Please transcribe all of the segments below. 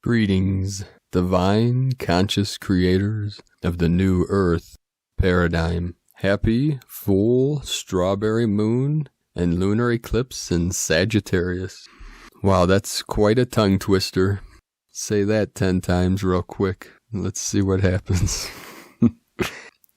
Greetings, divine conscious creators of the new earth paradigm. Happy full strawberry moon and lunar eclipse in Sagittarius. Wow, that's quite a tongue twister. Say that 10 times real quick. Let's see what happens.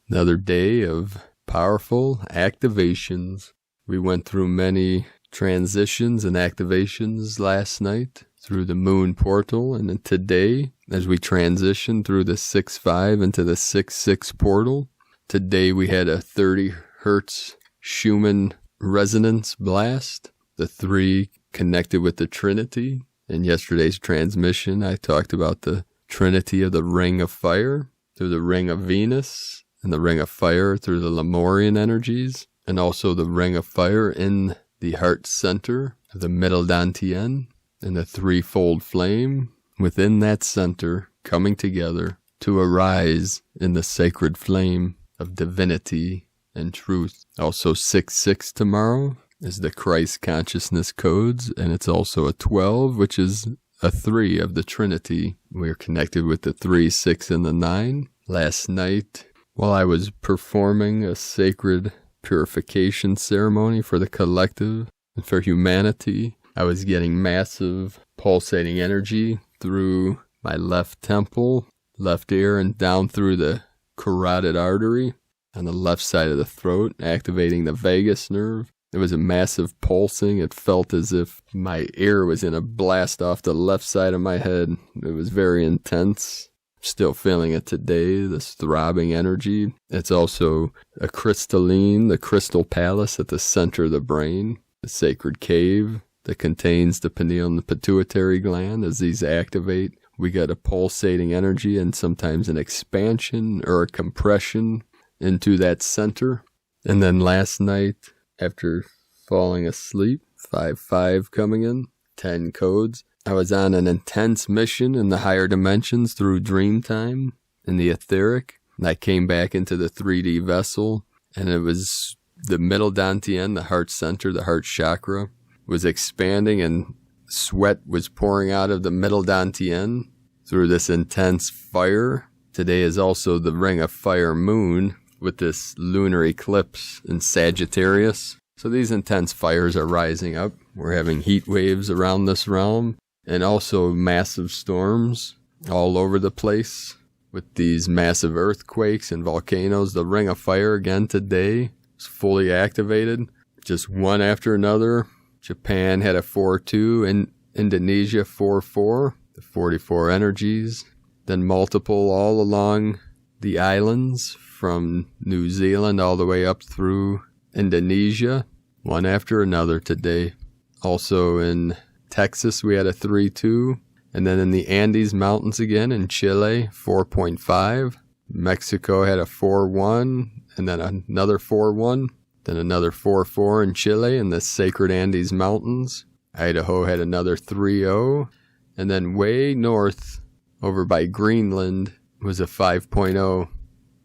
Another day of powerful activations. We went through many transitions and activations last night through the moon portal, and then today as we transition through the 6-5 into the 6-6 portal. Today we had a 30 hertz Schumann resonance blast, the 3 connected with the Trinity. In yesterday's transmission I talked about the Trinity of the Ring of Fire through the Ring of Venus, and the Ring of Fire through the Lemurian energies, and also the Ring of Fire in the heart center of the middle dantian, and the threefold flame within that center coming together to arise in the sacred flame of divinity and truth. Also 6-6 tomorrow is the Christ consciousness codes, and it's also a 12, which is a 3 of the Trinity. We're connected with the 3, 6, and the 9. Last night, while I was performing a sacred purification ceremony for the collective and for humanity, I was getting massive pulsating energy through my left temple, left ear, and down through the carotid artery on the left side of the throat, activating the vagus nerve. There was a massive pulsing. It felt as if my ear was in a blast off the left side of my head. It was very intense. Still feeling it today, this throbbing energy. It's also a crystalline, the crystal palace at the center of the brain, the sacred cave that contains the pineal and the pituitary gland. As these activate, we get a pulsating energy and sometimes an expansion or a compression into that center. And then last night, after falling asleep, 5-5 coming in, 10 codes, I was on an intense mission in the higher dimensions through dream time in the etheric. And I came back into the 3D vessel, and it was the middle dantian, the heart center, the heart chakra, was expanding, and sweat was pouring out of the middle dantian through this intense fire. Today is also the Ring of Fire moon with this lunar eclipse in Sagittarius. So these intense fires are rising up. We're having heat waves around this realm, and also massive storms all over the place with these massive earthquakes and volcanoes. The Ring of Fire again today is fully activated, just one after another. Japan had a 4-2, and Indonesia 4-4, the 44 energies. Then multiple all along the islands from New Zealand all the way up through Indonesia, one after another today. Also in Texas we had a 3-2, and then in the Andes Mountains again in Chile 4.5. Mexico had a 4-1, and then another 4-1. Then another 4-4 in Chile in the Sacred Andes Mountains. Idaho had another 3-0. And then way north, over by Greenland, was a 5.0.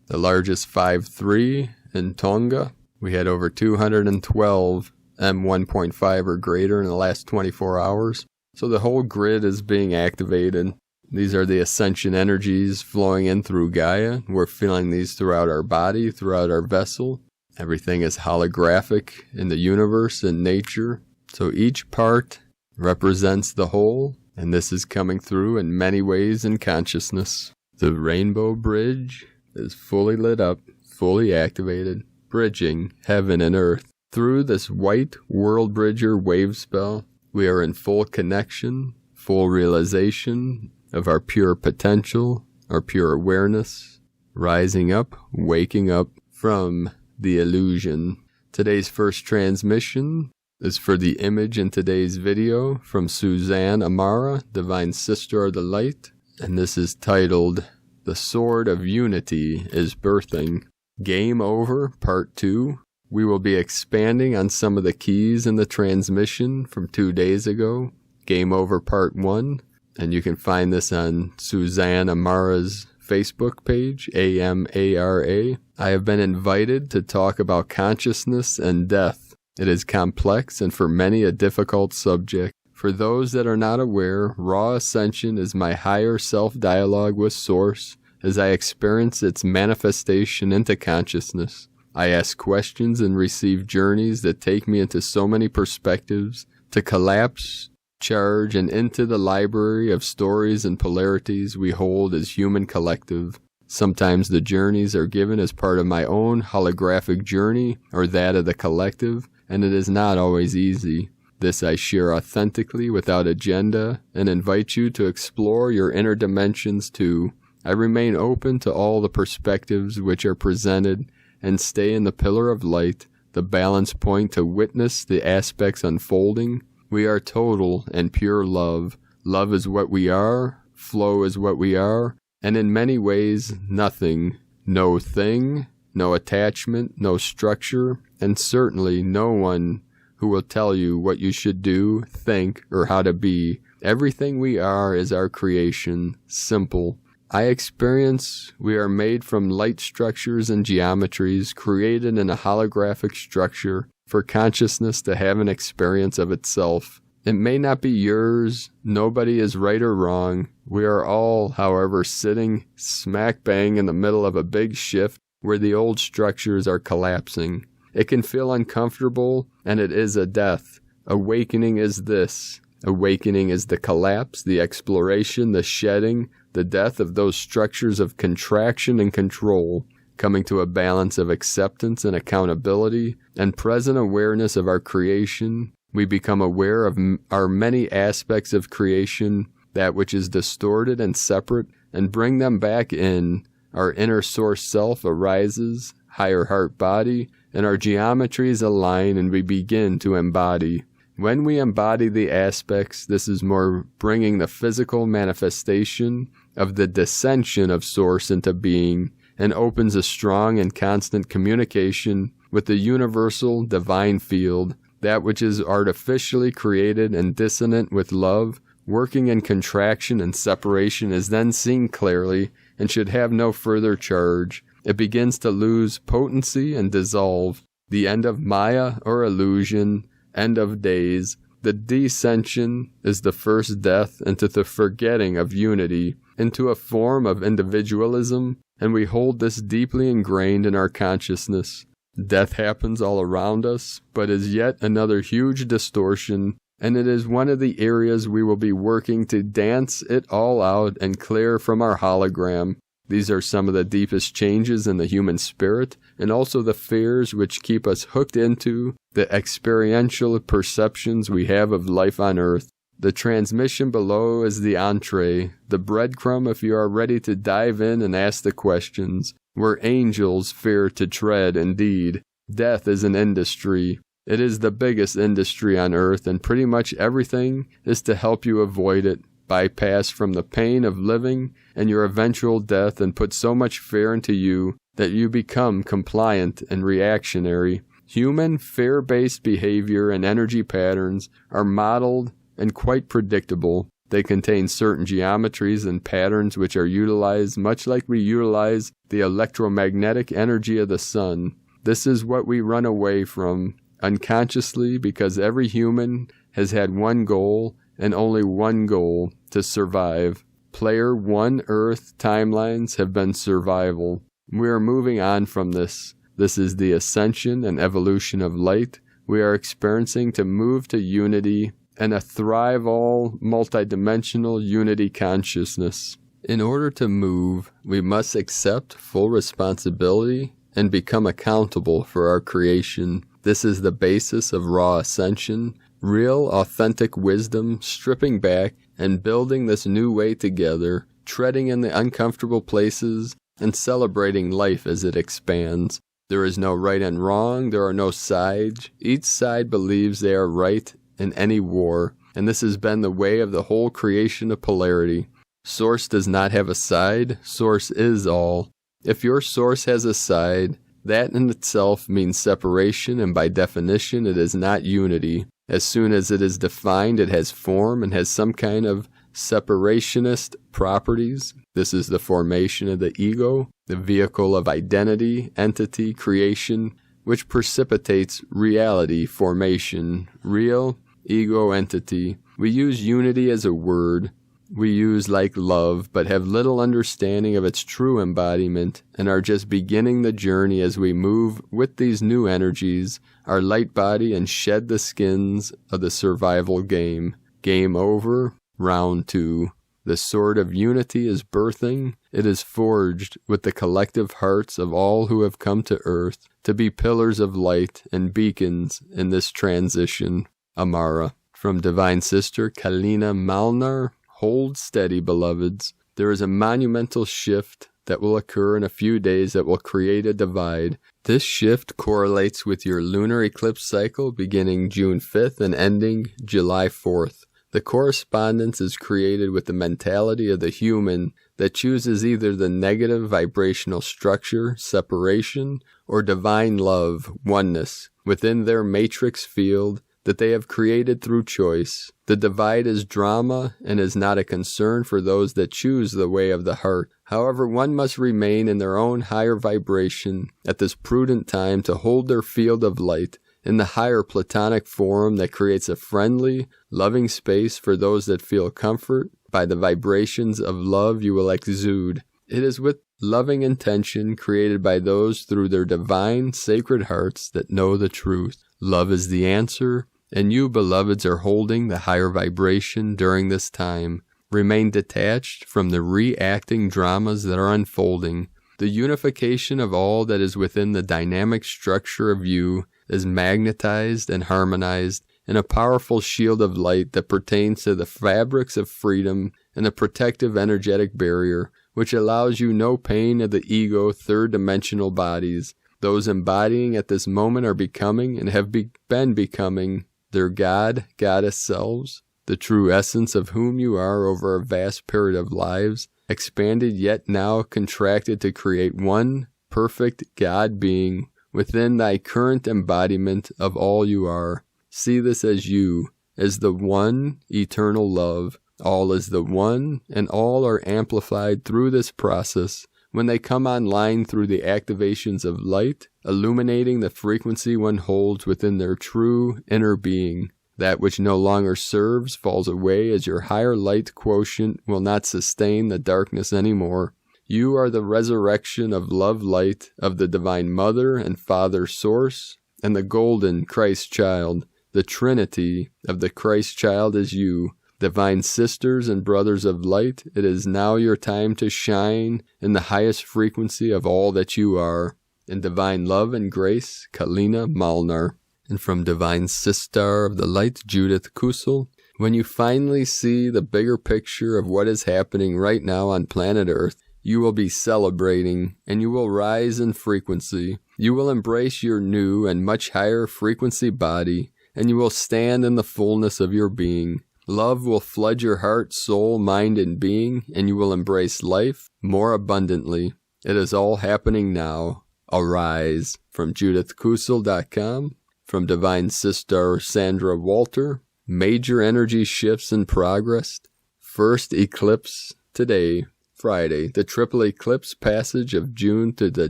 The largest 5.3 in Tonga. We had over 212 M1.5 or greater in the last 24 hours. So the whole grid is being activated. These are the ascension energies flowing in through Gaia. We're feeling these throughout our body, throughout our vessel. Everything is holographic in the universe and nature. So each part represents the whole, and this is coming through in many ways in consciousness. The rainbow bridge is fully lit up, fully activated, bridging heaven and earth. Through this white world bridger wave spell, we are in full connection, full realization of our pure potential, our pure awareness, rising up, waking up from the illusion. Today's first transmission is for the image in today's video from Suzanne Amara, Divine Sister of the Light, and this is titled The Sword of Unity is Birthing. Game Over Part 2. We will be expanding on some of the keys in the transmission from 2 days ago. Game Over Part 1, and you can find this on Suzanne Amara's Facebook page, AMARA. I have been invited to talk about consciousness and death. It is complex and for many a difficult subject. For those that are not aware, raw ascension is my higher self-dialogue with Source as I experience its manifestation into consciousness. I ask questions and receive journeys that take me into so many perspectives, to collapse, charge, and into the library of stories and polarities we hold as human collective. Sometimes the journeys are given as part of my own holographic journey or that of the collective, and it is not always easy. This I share authentically without agenda and invite you to explore your inner dimensions too. I remain open to all the perspectives which are presented and stay in the pillar of light, the balance point to witness the aspects unfolding. We are total and pure love. Love is what we are, flow is what we are, and in many ways, nothing, no thing, no attachment, no structure, and certainly no one who will tell you what you should do, think, or how to be. Everything we are is our creation, simple. I experience we are made from light structures and geometries created in a holographic structure for consciousness to have an experience of itself. It may not be yours. Nobody is right or wrong. We are all, however, sitting smack bang in the middle of a big shift where the old structures are collapsing. It can feel uncomfortable, and it is a death. Awakening is this. Awakening is the collapse, the exploration, the shedding, the death of those structures of contraction and control, coming to a balance of acceptance and accountability and present awareness of our creation. We become aware of our many aspects of creation, that which is distorted and separate, and bring them back in. Our inner source self arises, higher heart body, and our geometries align and we begin to embody. When we embody the aspects, this is more bringing the physical manifestation of the descension of Source into being, and opens a strong and constant communication with the universal divine field, that which is artificially created and dissonant with love, working in contraction and separation, is then seen clearly and should have no further charge. It begins to lose potency and dissolve. The end of Maya or illusion, end of days. The descension is the first death into the forgetting of unity, into a form of individualism, and we hold this deeply ingrained in our consciousness. Death happens all around us, but is yet another huge distortion, and it is one of the areas we will be working to dance it all out and clear from our hologram. These are some of the deepest changes in the human spirit, and also the fears which keep us hooked into the experiential perceptions we have of life on Earth. The transmission below is the entree, the breadcrumb if you are ready to dive in and ask the questions. Where angels fear to tread, indeed. Death is an industry. It is the biggest industry on Earth, and pretty much everything is to help you avoid it, bypass from the pain of living and your eventual death, and put so much fear into you that you become compliant and reactionary. Human fear-based behavior and energy patterns are modeled and quite predictable. They contain certain geometries and patterns which are utilized much like we utilize the electromagnetic energy of the sun. This is what we run away from unconsciously, because every human has had one goal and only one goal: to survive. Player 1 Earth timelines have been survival. We are moving on from this. This is the ascension and evolution of light. We are experiencing to move to unity and a thrive all multidimensional unity consciousness. In order to move, we must accept full responsibility and become accountable for our creation. This is the basis of raw ascension, real authentic wisdom, stripping back and building this new way together, treading in the uncomfortable places and celebrating life as it expands. There is no right and wrong, there are no sides. Each side believes they are right in any war, and this has been the way of the whole creation of polarity. Source does not have a side, Source is all. If your Source has a side, that in itself means separation, and by definition it is not unity. As soon as it is defined, it has form and has some kind of separationist properties. This is the formation of the ego, the vehicle of identity, entity, creation, which precipitates reality formation, real ego entity. We use unity as a word. We use like love, but have little understanding of its true embodiment and are just beginning the journey as we move with these new energies, our light body, and shed the skins of the survival game. Game over, round 2. The sword of unity is birthing. It is forged with the collective hearts of all who have come to earth to be pillars of light and beacons in this transition. Amara. From Divine Sister Kalina Malnar. Hold steady, beloveds. There is a monumental shift that will occur in a few days that will create a divide. This shift correlates with your lunar eclipse cycle beginning June 5th and ending July 4th. The correspondence is created with the mentality of the human that chooses either the negative vibrational structure, separation, or divine love, oneness, within their matrix field that they have created through choice. The divide is drama and is not a concern for those that choose the way of the heart. However, one must remain in their own higher vibration at this prudent time to hold their field of light in the higher platonic form that creates a friendly, loving space for those that feel comfort by the vibrations of love you will exude. It is with loving intention created by those through their divine, sacred hearts that know the truth. Love is the answer, and you, beloveds, are holding the higher vibration during this time. Remain detached from the reacting dramas that are unfolding. The unification of all that is within the dynamic structure of you is magnetized and harmonized in a powerful shield of light that pertains to the fabrics of freedom and a protective energetic barrier, which allows you no pain of the ego third-dimensional bodies. Those embodying at this moment are becoming and have been becoming their God, Goddess selves, the true essence of whom you are over a vast period of lives, expanded yet now contracted to create one perfect God being within thy current embodiment of all you are. See this as you, as the one eternal love. All is the one, and all are amplified through this process when they come online through the activations of light, illuminating the frequency one holds within their true inner being. That which no longer serves falls away as your higher light quotient will not sustain the darkness anymore. You are the resurrection of love light of the Divine Mother and Father Source, and the golden Christ Child. The Trinity of the Christ Child is you. Divine sisters and brothers of light, it is now your time to shine in the highest frequency of all that you are. In divine love and grace, Kalina Malnar. And from Divine Sister of the Light, Judith Kusel, when you finally see the bigger picture of what is happening right now on planet Earth, you will be celebrating, and you will rise in frequency. You will embrace your new and much higher frequency body, and you will stand in the fullness of your being. Love will flood your heart, soul, mind, and being, and you will embrace life more abundantly. It is all happening now. Arise. From JudithKusel.com. From Divine Sister Sandra Walter. Major energy shifts in progress. First eclipse today, Friday. The triple eclipse passage of June to the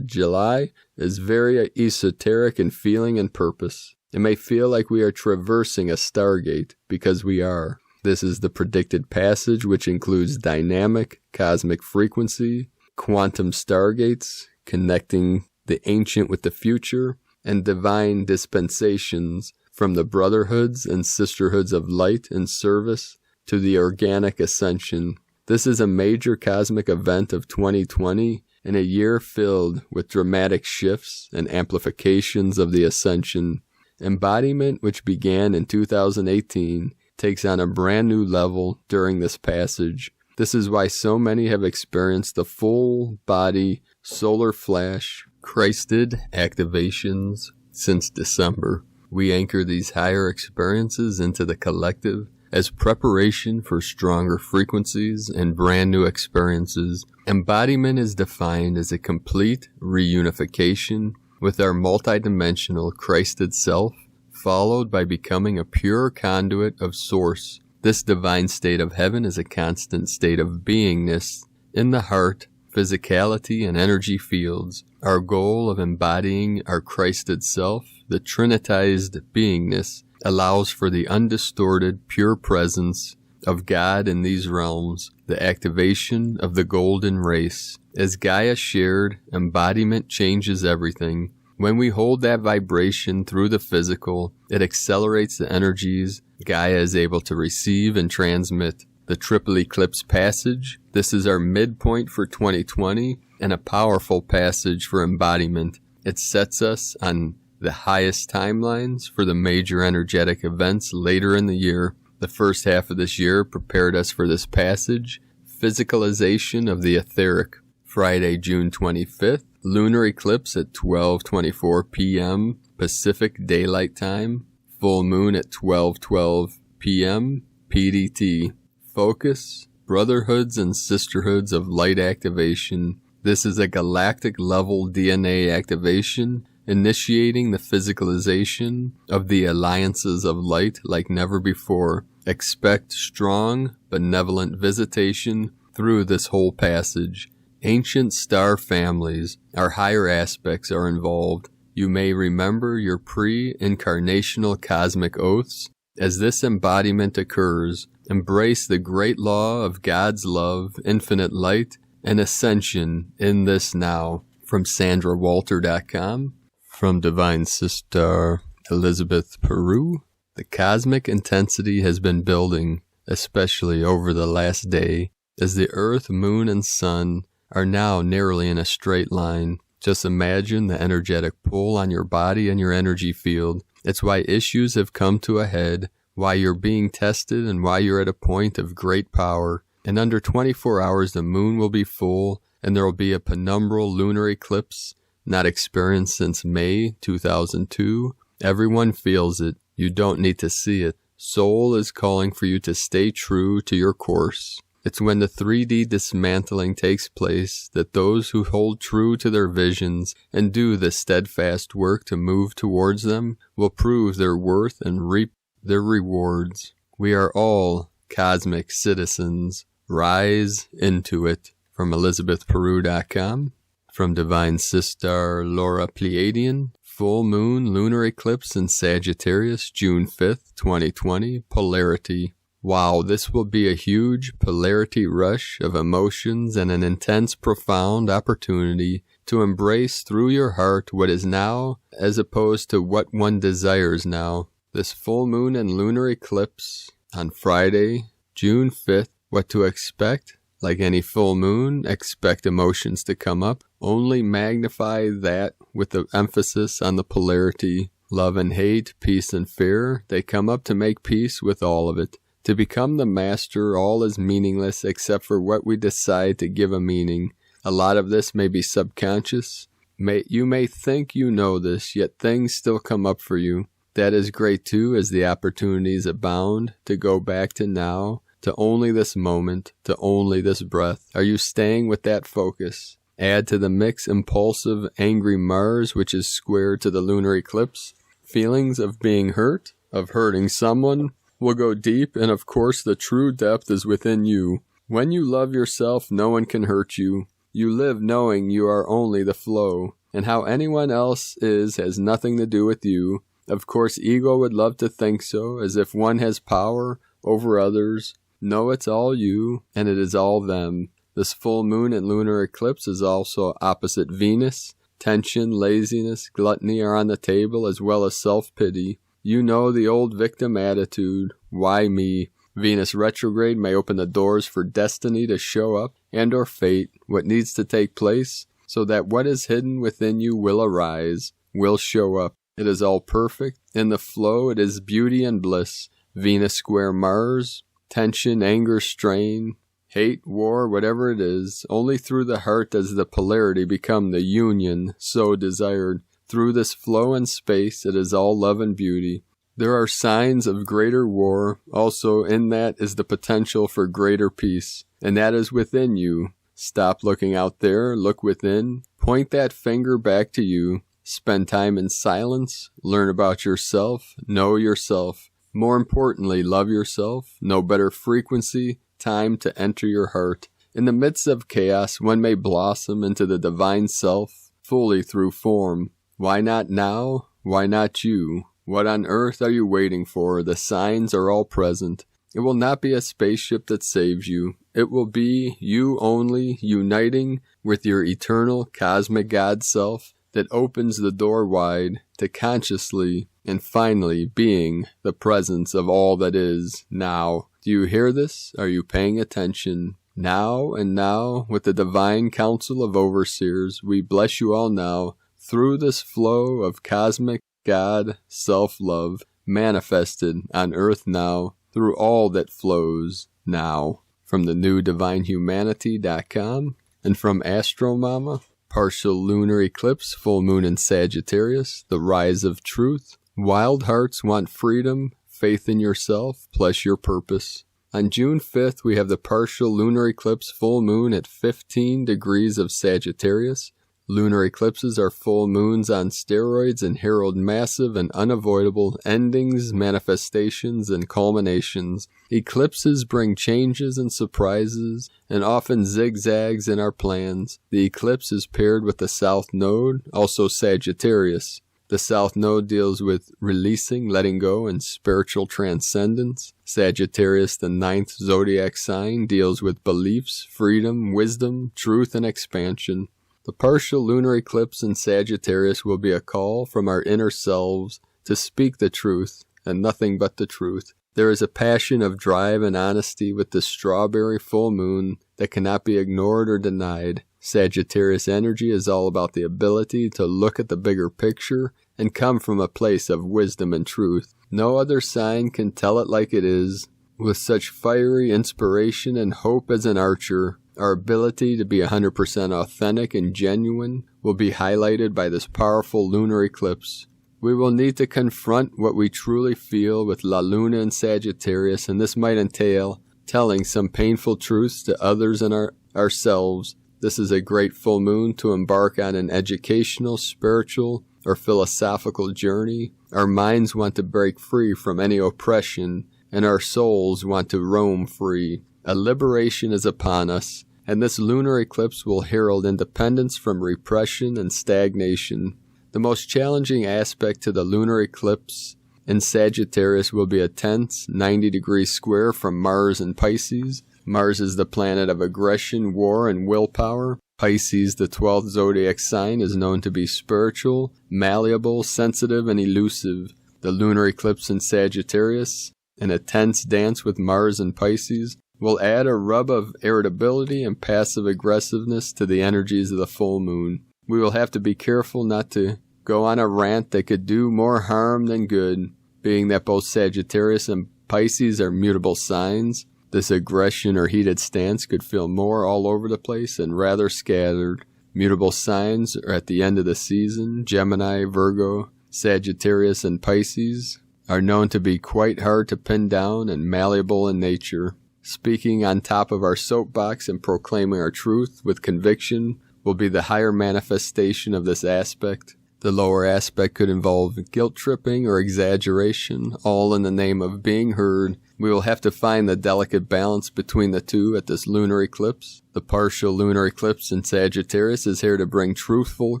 July is very esoteric in feeling and purpose. It may feel like we are traversing a stargate, because we are. This is the predicted passage, which includes dynamic, cosmic frequency, quantum stargates, connecting the ancient with the future, and divine dispensations from the brotherhoods and sisterhoods of light and service to the organic ascension. This is a major cosmic event of 2020 in a year filled with dramatic shifts and amplifications of the ascension. Embodiment, which began in 2018, takes on a brand new level during this passage. This is why so many have experienced the full body solar flash Christed activations since December. We anchor these higher experiences into the collective as preparation for stronger frequencies and brand new experiences. Embodiment is defined as a complete reunification with our multidimensional Christed self, followed by becoming a pure conduit of Source. This divine state of heaven is a constant state of beingness in the heart, physicality, and energy fields. Our goal of embodying our Christed self, the trinitized beingness, allows for the undistorted, pure presence of God in these realms, the activation of the golden race. As Gaia shared, embodiment changes everything. When we hold that vibration through the physical, it accelerates the energies Gaia is able to receive and transmit. The triple eclipse passage, this is our midpoint for 2020 and a powerful passage for embodiment. It sets us on the highest timelines for the major energetic events later in the year. The first half of this year prepared us for this passage. Physicalization of the etheric. Friday, June 25th, lunar eclipse at 12:24 p.m. Pacific Daylight Time. Full moon at 12:12 p.m. PDT. Focus, brotherhoods and sisterhoods of light activation. This is a galactic level DNA activation, initiating the physicalization of the alliances of light like never before. Expect strong, benevolent visitation through this whole passage. Ancient star families, our higher aspects are involved. You may remember your pre-incarnational cosmic oaths. As this embodiment occurs, embrace the great law of God's love, infinite light, and ascension in this now. From SandraWalter.com, from Divine Sister Elizabeth Peru, the cosmic intensity has been building, especially over the last day, as the Earth, Moon, and Sun are now nearly in a straight line. Just imagine the energetic pull on your body and your energy field. It's why issues have come to a head, why you're being tested, and why you're at a point of great power. In under 24 hours, the moon will be full, and there will be a penumbral lunar eclipse, not experienced since May 2002. Everyone feels it. You don't need to see it. Soul is calling for you to stay true to your course. It's when the 3D dismantling takes place that those who hold true to their visions and do the steadfast work to move towards them will prove their worth and reap their rewards. We are all cosmic citizens. Rise into it. From ElizabethPeru.com. From Divine Sister Laura Pleiadian. Full moon lunar eclipse in Sagittarius, June 5th, 2020. Polarity. Wow, this will be a huge polarity rush of emotions and an intense, profound opportunity to embrace through your heart what is now as opposed to what one desires now. This full moon and lunar eclipse on Friday, June 5th, what to expect? Like any full moon, expect emotions to come up. Only magnify that with the emphasis on the polarity. Love and hate, peace and fear, they come up to make peace with all of it. To become the master, all is meaningless except for what we decide to give a meaning. A lot of this may be subconscious. You may think you know this, yet things still come up for you. That is great too, as the opportunities abound to go back to now, to only this moment, to only this breath. Are you staying with that focus? Add to the mix impulsive, angry Mars, which is square to the lunar eclipse. Feelings of being hurt, of hurting someone, will go deep, and of course the true depth is within you. When you love yourself, no one can hurt you. You live knowing you are only the flow, and how anyone else is has nothing to do with you. Of course, ego would love to think so, as if one has power over others. No, it's all you, and it is all them. This full moon and lunar eclipse is also opposite Venus. Tension, laziness, gluttony are on the table, as well as self-pity. You know the old victim attitude. Why me? Venus retrograde may open the doors for destiny to show up, and or fate, what needs to take place, so that what is hidden within you will arise, will show up. It is all perfect. In the flow, it is beauty and bliss. Venus square Mars, tension, anger, strain, hate, war, whatever it is. Only through the heart does the polarity become the union so desired. Through this flow and space, it is all love and beauty. There are signs of greater war. Also, in that is the potential for greater peace. And that is within you. Stop looking out there. Look within. Point that finger back to you. Spend time in silence. Learn about yourself. Know yourself. More importantly, love yourself. No better frequency. Time to enter your heart. In the midst of chaos, one may blossom into the divine self fully through form. Why not now? Why not you? What on earth are you waiting for? The signs are all present. It will not be a spaceship that saves you. It will be you only uniting with your eternal cosmic God self that opens the door wide to consciously and finally being the presence of all that is now. Do you hear this? Are you paying attention? Now and now, with the divine council of overseers, we bless you all now through this flow of cosmic God self-love manifested on earth now through all that flows now. From the newdivinehumanity.com and from Astro Mama, partial lunar eclipse, full moon in Sagittarius, the rise of truth. Wild hearts want freedom, faith in yourself, plus your purpose. On June 5th, we have the partial lunar eclipse full moon at 15 degrees of Sagittarius. Lunar eclipses are full moons on steroids and herald massive and unavoidable endings, manifestations, and culminations. Eclipses bring changes and surprises, and often zigzags in our plans. The eclipse is paired with the South Node, also Sagittarius. The South Node deals with releasing, letting go, and spiritual transcendence. Sagittarius, the 9th zodiac sign, deals with beliefs, freedom, wisdom, truth, and expansion. The partial lunar eclipse in Sagittarius will be a call from our inner selves to speak the truth and nothing but the truth. There is a passion of drive and honesty with the strawberry full moon that cannot be ignored or denied. Sagittarius energy is all about the ability to look at the bigger picture and come from a place of wisdom and truth. No other sign can tell it like it is. With such fiery inspiration and hope as an archer, our ability to be 100% authentic and genuine will be highlighted by this powerful lunar eclipse. We will need to confront what we truly feel with La Luna and Sagittarius, and this might entail telling some painful truths to others and ourselves. This is a great full moon to embark on an educational, spiritual, or philosophical journey. Our minds want to break free from any oppression, and our souls want to roam free. A liberation is upon us, and this lunar eclipse will herald independence from repression and stagnation. The most challenging aspect to the lunar eclipse in Sagittarius will be a tense 90-degree square from Mars in Pisces. Mars is the planet of aggression, war, and willpower. Pisces, the 12th zodiac sign, is known to be spiritual, malleable, sensitive, and elusive. The lunar eclipse in Sagittarius, in a tense dance with Mars and Pisces, will add a rub of irritability and passive aggressiveness to the energies of the full moon. We will have to be careful not to go on a rant that could do more harm than good, being that both Sagittarius and Pisces are mutable signs. This aggression or heated stance could feel more all over the place and rather scattered. Mutable signs are at the end of the season. Gemini, Virgo, Sagittarius, and Pisces are known to be quite hard to pin down and malleable in nature. Speaking on top of our soapbox and proclaiming our truth with conviction will be the higher manifestation of this aspect. The lower aspect could involve guilt-tripping or exaggeration, all in the name of being heard. We will have to find the delicate balance between the two at this lunar eclipse. The partial lunar eclipse in Sagittarius is here to bring truthful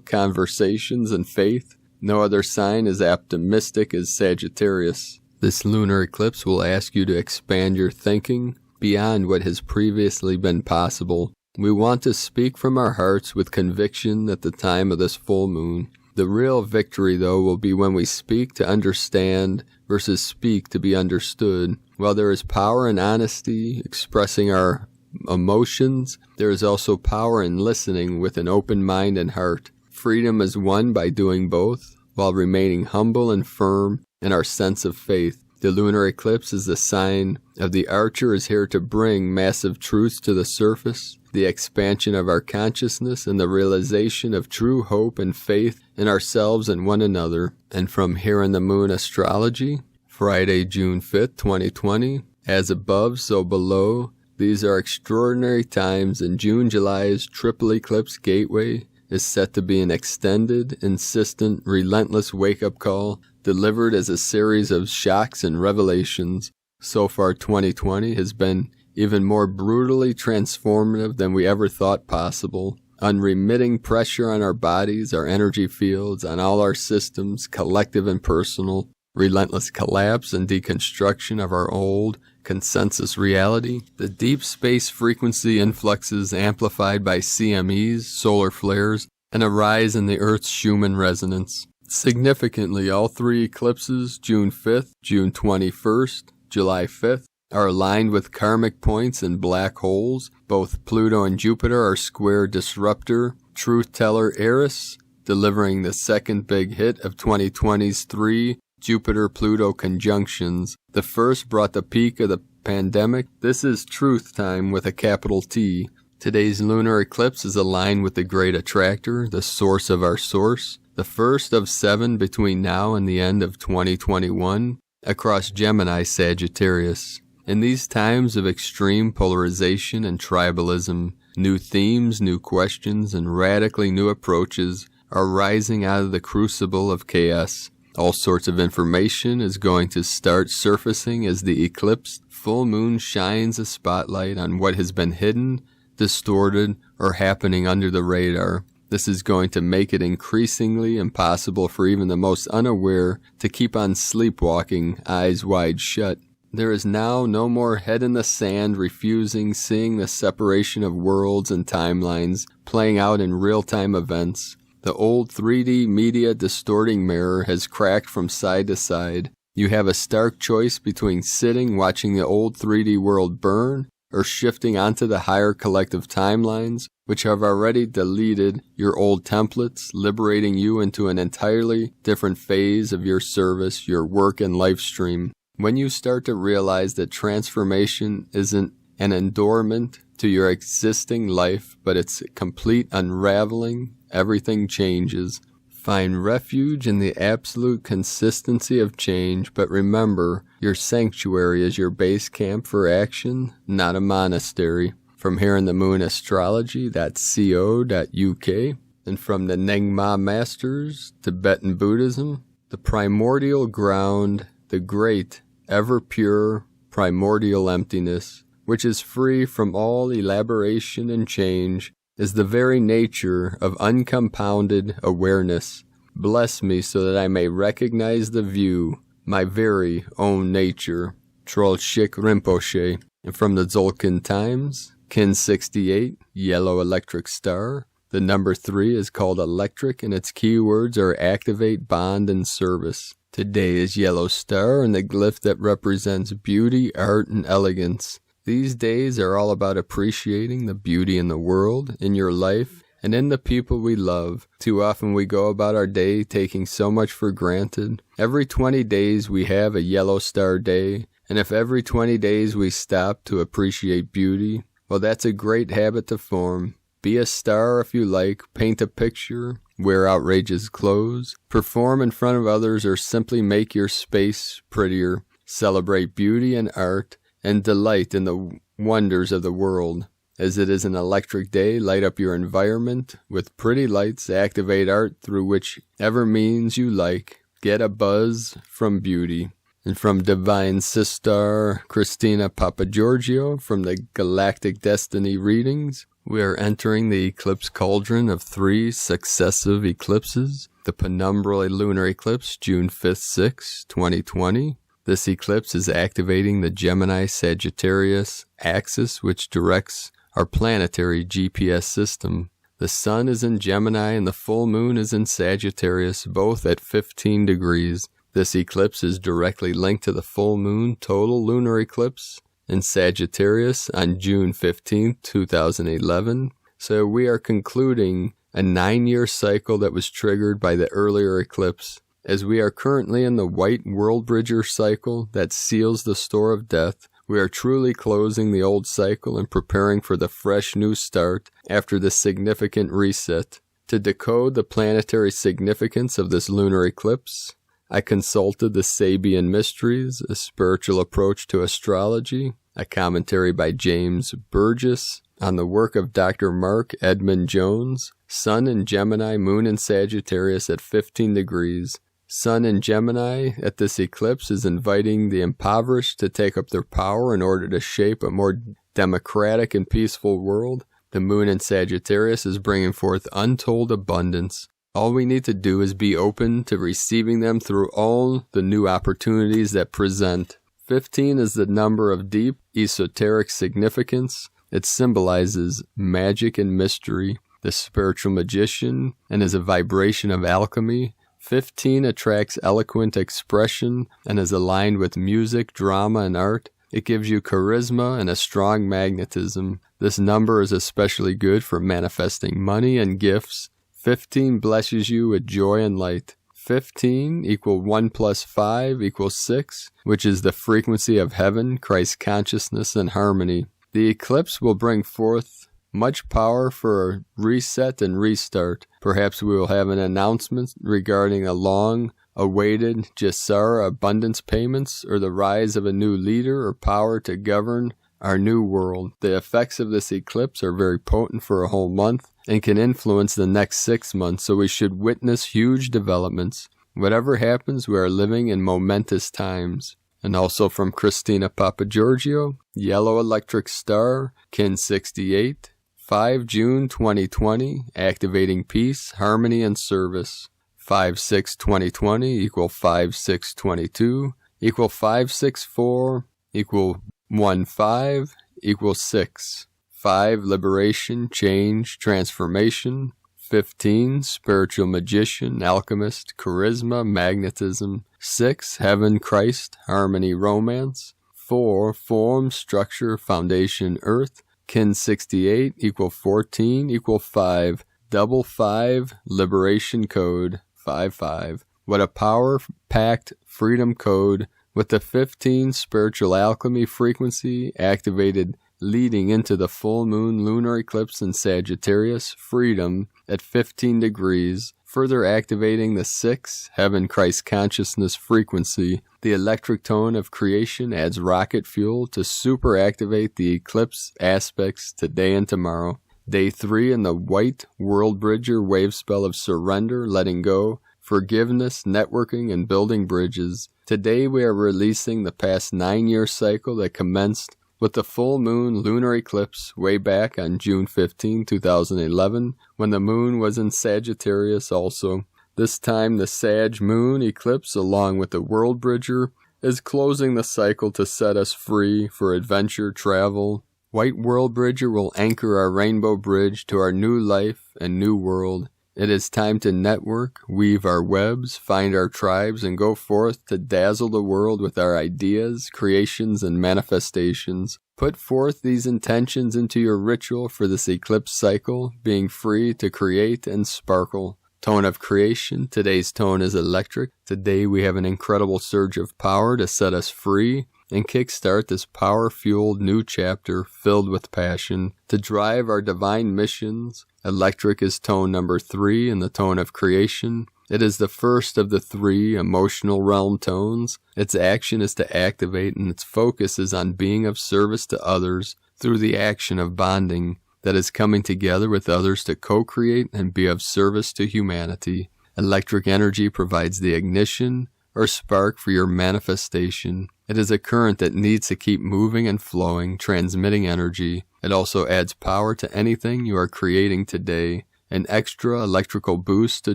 conversations and faith. No other sign is optimistic as Sagittarius. This lunar eclipse will ask you to expand your thinking beyond what has previously been possible. We want to speak from our hearts with conviction at the time of this full moon. The real victory, though, will be when we speak to understand versus speak to be understood. While there is power in honesty, expressing our emotions, there is also power in listening with an open mind and heart. Freedom is won by doing both, while remaining humble and firm in our sense of faith. The lunar eclipse is the sign of the archer is here to bring massive truths to the surface, the expansion of our consciousness, and the realization of true hope and faith in ourselves and one another. And from Here in the Moon Astrology, Friday, June 5th, 2020, as above, so below. These are extraordinary times, and June-July's triple eclipse gateway is set to be an extended, insistent, relentless wake-up call delivered as a series of shocks and revelations. So far, 2020 has been even more brutally transformative than we ever thought possible. Unremitting pressure on our bodies, our energy fields, on all our systems, collective and personal. relentless collapse and deconstruction of our old consensus reality, the deep space frequency influxes amplified by CMEs, solar flares, and a rise in the Earth's Schumann resonance. Significantly, all three eclipses, June 5th, June 21st, July 5th, are aligned with karmic points and black holes. Both Pluto and Jupiter are square disruptor, truth teller Eris, delivering the second big hit of 2020's three Jupiter-Pluto conjunctions. The first brought the peak of the pandemic. This is truth time with a capital T. Today's lunar eclipse is aligned with the great attractor, the source of our source, the first of 7 between now and the end of 2021, across Gemini Sagittarius. In these times of extreme polarization and tribalism, new themes, new questions, and radically new approaches are rising out of the crucible of chaos. All sorts of information is going to start surfacing as the eclipsed full moon shines a spotlight on what has been hidden, distorted, or happening under the radar. This is going to make it increasingly impossible for even the most unaware to keep on sleepwalking, eyes wide shut. There is now no more head in the sand refusing seeing the separation of worlds and timelines playing out in real-time events. The old 3D media distorting mirror has cracked from side to side. You have a stark choice between sitting watching the old 3D world burn or shifting onto the higher collective timelines, which have already deleted your old templates, liberating you into an entirely different phase of your service, your work and life stream. When you start to realize that transformation isn't an endowment to your existing life, but it's a complete unraveling, everything changes. Find refuge in the absolute consistency of change, but remember, your sanctuary is your base camp for action, not a monastery. From here in the moon astrology.co.uk, and from the Nyingma Masters, Tibetan Buddhism, the primordial ground, the great, ever-pure, primordial emptiness, which is free from all elaboration and change, is the very nature of uncompounded awareness. Bless me so that I may recognize the view, my very own nature. Trolshik Rinpoche. And from the Dzolkhin Times, Kin 68, Yellow Electric Star. The number 3 is called electric, and its keywords are activate, bond, and service. Today is Yellow Star, and the glyph that represents beauty, art, and elegance. These days are all about appreciating the beauty in the world, in your life, and in the people we love. Too often we go about our day taking so much for granted. Every 20 days we have a Yellow Star Day, and if every 20 days we stop to appreciate beauty, well, that's a great habit to form. Be a star if you like, paint a picture, wear outrageous clothes, perform in front of others, or simply make your space prettier. Celebrate beauty and art, and delight in the wonders of the world. As it is an electric day, light up your environment with pretty lights, activate art through whichever means you like. Get a buzz from beauty. And from Divine Sister Christina Papagiorgio from the Galactic Destiny Readings, we are entering the eclipse cauldron of 3 successive eclipses. The penumbral lunar eclipse, June 5th, 6, 2020. This eclipse is activating the Gemini-Sagittarius axis, which directs our planetary GPS system. The sun is in Gemini and the full moon is in Sagittarius, both at 15 degrees. This eclipse is directly linked to the full moon total lunar eclipse in Sagittarius on June 15, 2011. So we are concluding a 9-year cycle that was triggered by the earlier eclipse. As we are currently in the white world bridger cycle that seals the store of death, we are truly closing the old cycle and preparing for the fresh new start after this significant reset. To decode the planetary significance of this lunar eclipse, I consulted the Sabian Mysteries, a spiritual approach to astrology, a commentary by James Burgess on the work of Dr. Mark Edmund Jones, Sun in Gemini, Moon in Sagittarius at 15 degrees. Sun in Gemini at this eclipse is inviting the impoverished to take up their power in order to shape a more democratic and peaceful world. The moon in Sagittarius is bringing forth untold abundance. All we need to do is be open to receiving them through all the new opportunities that present. 15 is the number of deep esoteric significance. It symbolizes magic and mystery, the spiritual magician, and is a vibration of alchemy. 15 attracts eloquent expression and is aligned with music, drama, and art. It gives you charisma and a strong magnetism. This number is especially good for manifesting money and gifts. 15 blesses you with joy and light. 15 equal 1 plus 5 equals 6, which is the frequency of heaven, Christ consciousness, and harmony. The eclipse will bring forth much power for a reset and restart. Perhaps we will have an announcement regarding a long-awaited Jasara abundance payments, or the rise of a new leader or power to govern our new world. The effects of this eclipse are very potent for a whole month and can influence the next 6 months, so we should witness huge developments. Whatever happens, we are living in momentous times. And also from Christina Papagiorgio, Yellow Electric Star, Kin 68, 5 June 2020, activating peace, harmony, and service. 5/6/2020 equal 5/6/22 equal 5/6/4 equal 1/5 equal 6. 5 liberation, change, transformation. 15 spiritual magician, alchemist, charisma, magnetism. 6 heaven, Christ, harmony, romance. 4 form, structure, foundation, earth. Kin 68 equal 14 equal 5. Double 5 liberation code 5/5. What a power-packed freedom code with the 15 spiritual alchemy frequency activated, leading into the full moon lunar eclipse in Sagittarius, freedom at 15 degrees, further activating the 6 heaven, Christ consciousness frequency. The electric tone of creation adds rocket fuel to super activate the eclipse aspects today and tomorrow. Day 3 in the white world bridger wave spell of surrender, letting go, forgiveness, networking, and building bridges. Today we are releasing the past 9-year cycle that commenced with the full moon lunar eclipse way back on June 15, 2011, when the moon was in Sagittarius also. This time the Sag moon eclipse, along with the world bridger, is closing the cycle to set us free for adventure, travel. White world bridger will anchor our rainbow bridge to our new life and new world. It is time to network, weave our webs, find our tribes, and go forth to dazzle the world with our ideas, creations, and manifestations. Put forth these intentions into your ritual for this eclipse cycle, being free to create and sparkle. Tone of creation. Today's tone is electric. Today we have an incredible surge of power to set us free and kickstart this power-fueled new chapter filled with passion to drive our divine missions. Electric is tone number 3 in the tone of creation. It is the first of the 3 emotional realm tones. Its action is to activate, and its focus is on being of service to others through the action of bonding, that is coming together with others to co-create and be of service to humanity. Electric energy provides the ignition or spark for your manifestation. It is a current that needs to keep moving and flowing, transmitting energy. It also adds power to anything you are creating today, an extra electrical boost to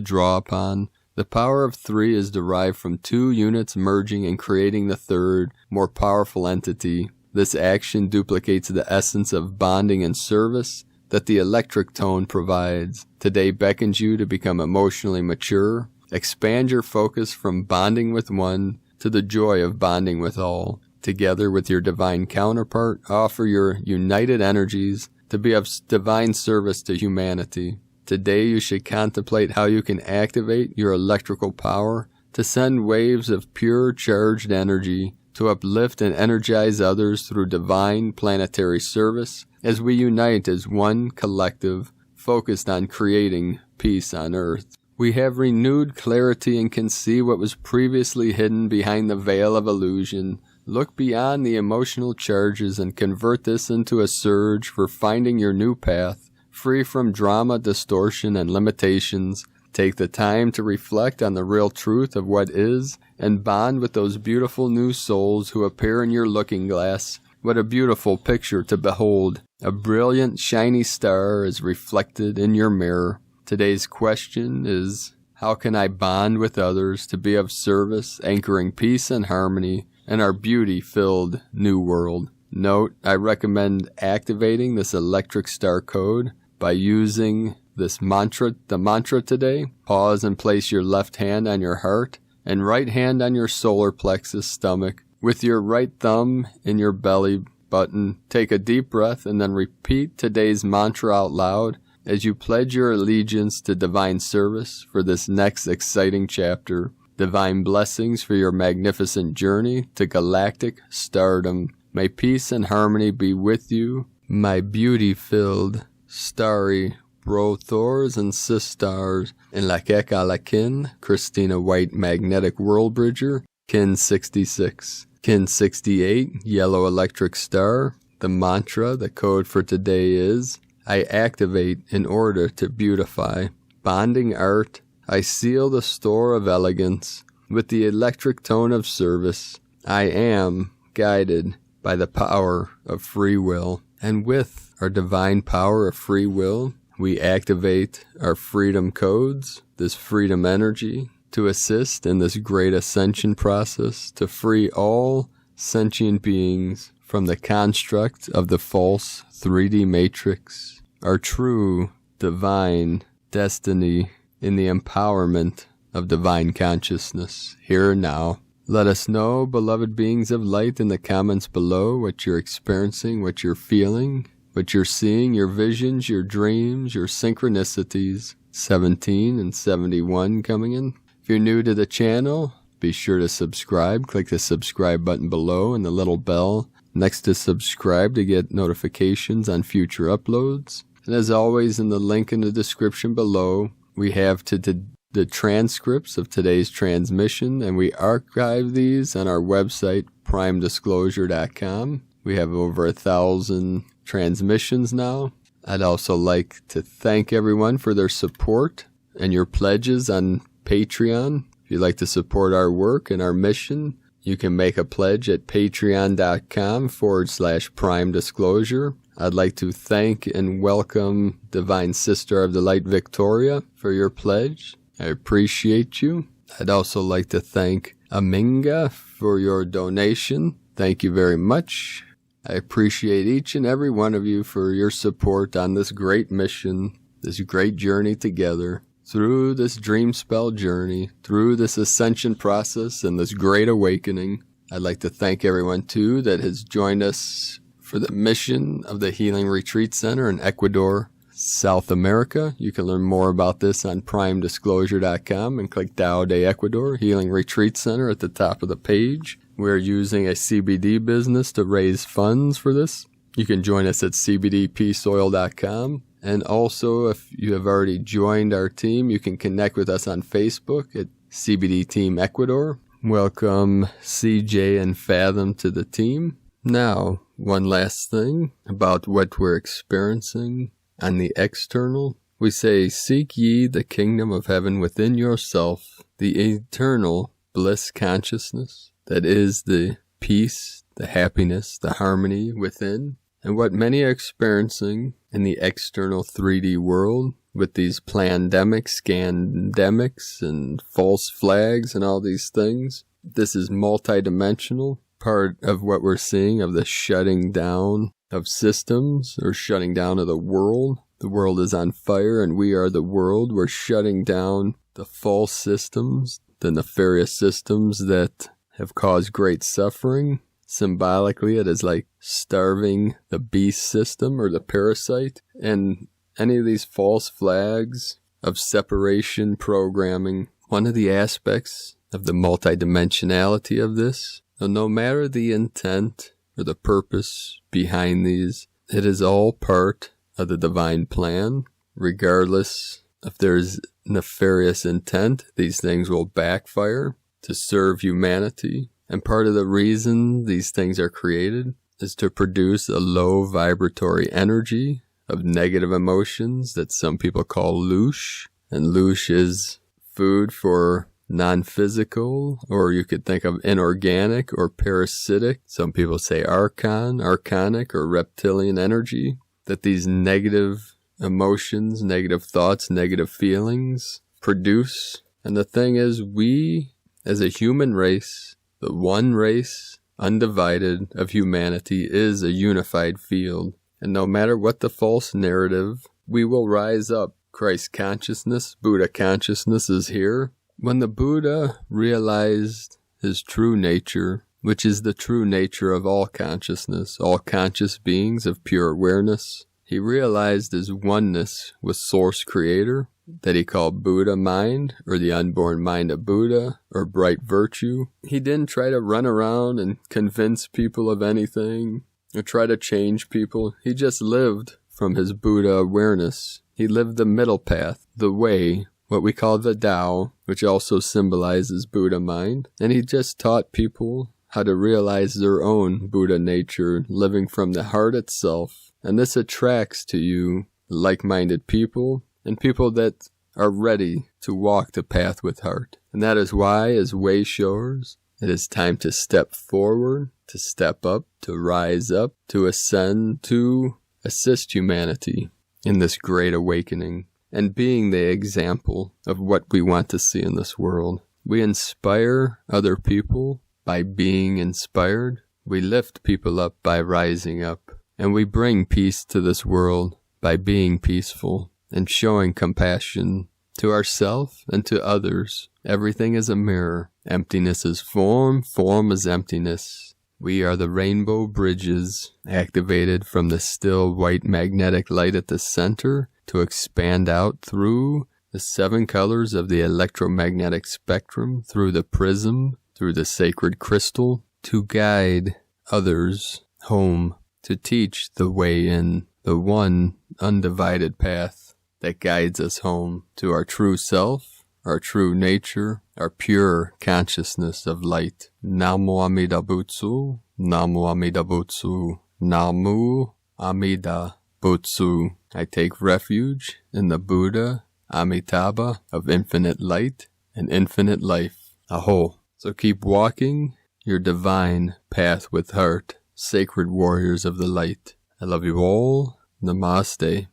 draw upon. The power of 3 is derived from 2 units merging and creating the third, more powerful entity. This action duplicates the essence of bonding and service that the electric tone provides. Today beckons you to become emotionally mature. Expand your focus from bonding with one to the joy of bonding with all. Together with your divine counterpart, offer your united energies to be of divine service to humanity. Today you should contemplate how you can activate your electrical power to send waves of pure charged energy to uplift and energize others through divine planetary service as we unite as one collective focused on creating peace on earth. We have renewed clarity and can see what was previously hidden behind the veil of illusion. Look beyond the emotional charges and convert this into a surge for finding your new path, free from drama, distortion, and limitations. Take the time to reflect on the real truth of what is and bond with those beautiful new souls who appear in your looking glass. What a beautiful picture to behold. A brilliant, shiny star is reflected in your mirror. Today's question is, how can I bond with others to be of service, anchoring peace and harmony in our beauty-filled new world? Note, I recommend activating this electric star code by using this mantra, the mantra today. Pause and place your left hand on your heart and right hand on your solar plexus stomach. With your right thumb in your belly button, take a deep breath and then repeat today's mantra out loud as you pledge your allegiance to divine service for this next exciting chapter. Divine blessings for your magnificent journey to galactic stardom. May peace and harmony be with you, my beauty-filled, starry brothors and sisters. In Lakek Alakin, Christina White Magnetic World Bridger, Kin 66. Kin 68, Yellow Electric Star. The mantra, the code for today is, I activate in order to beautify. Bonding art, I seal the store of elegance with the electric tone of service. I am guided by the power of free will. And with our divine power of free will, we activate our freedom codes, this freedom energy, to assist in this great ascension process, to free all sentient beings from the construct of the false 3D matrix, our true divine destiny in the empowerment of divine consciousness, here and now. Let us know, beloved beings of light, in the comments below what you're experiencing, what you're feeling, what you're seeing, your visions, your dreams, your synchronicities. 17 and 71 coming in. If you're new to the channel, be sure to subscribe. Click the subscribe button below and the little bell next to subscribe to get notifications on future uploads. And as always, in the link in the description below, we have the transcripts of today's transmission, and we archive these on our website, primedisclosure.com. We have over 1,000 transmissions now. I'd also like to thank everyone for their support and your pledges on Patreon. If you'd like to support our work and our mission, you can make a pledge at patreon.com/primedisclosure. I'd like to thank and welcome Divine Sister of the Light Victoria for your pledge. I appreciate you. I'd also like to thank Aminga for your donation. Thank you very much. I appreciate each and every one of you for your support on this great mission, this great journey together, through this dream spell journey, through this ascension process and this great awakening. I'd like to thank everyone, too, that has joined us for the mission of the Healing Retreat Center in Ecuador, South America. You can learn more about this on primedisclosure.com and click Tao de Ecuador, Healing Retreat Center at the top of the page. We're using a CBD business to raise funds for this. You can join us at cbdpeaceoil.com. And also, if you have already joined our team, you can connect with us on Facebook at CBD Team Ecuador. Welcome CJ and Fathom to the team. Now, one last thing about what we're experiencing on the external. We say, seek ye the kingdom of heaven within yourself, the eternal bliss consciousness that is the peace, the happiness, the harmony within. And what many are experiencing in the external 3D world with these plandemics, scandemics, and false flags and all these things, this is multidimensional. Part of what we're seeing of the shutting down of systems or shutting down of the world. The world is on fire and we are the world. We're shutting down the false systems, the nefarious systems that have caused great suffering. Symbolically, it is like starving the beast system or the parasite. And any of these false flags of separation programming, one of the aspects of the multidimensionality of this, no matter the intent or the purpose behind these, it is all part of the divine plan. Regardless if there's nefarious intent, these things will backfire to serve humanity. And part of the reason these things are created is to produce a low vibratory energy of negative emotions that some people call loosh. And loosh is food for non-physical, or you could think of inorganic or parasitic. Some people say archonic or reptilian energy. That these negative emotions, negative thoughts, negative feelings produce. And the thing is, we, as a human race, the one race, undivided of humanity, is a unified field. And no matter what the false narrative, we will rise up. Christ consciousness, Buddha consciousness is here. When the Buddha realized his true nature, which is the true nature of all consciousness, all conscious beings of pure awareness, he realized his oneness with Source Creator, that he called Buddha mind, or the unborn mind of Buddha, or bright virtue. He didn't try to run around and convince people of anything, or try to change people. He just lived from his Buddha awareness. He lived the middle path, the way, what we call the Tao, which also symbolizes Buddha mind. And he just taught people how to realize their own Buddha nature, living from the heart itself. And this attracts to you like-minded people, and people that are ready to walk the path with heart. And that is why, as way showers, it is time to step forward, to step up, to rise up, to ascend, to assist humanity in this great awakening, and being the example of what we want to see in this world. We inspire other people by being inspired. We lift people up by rising up. And we bring peace to this world by being peaceful and showing compassion to ourselves and to others. Everything is a mirror. Emptiness is form, form is emptiness. We are the rainbow bridges activated from the still white magnetic light at the center to expand out through the 7 colors of the electromagnetic spectrum, through the prism, through the sacred crystal, to guide others home, to teach the way in, the one undivided path that guides us home to our true self, our true nature, our pure consciousness of light. Namu Amida Butsu, Namu Amida Butsu, Namu Amida Butsu. I take refuge in the Buddha, Amitabha, of infinite light and infinite life. Aho. So keep walking your divine path with heart, sacred warriors of the light. I love you all. Namaste.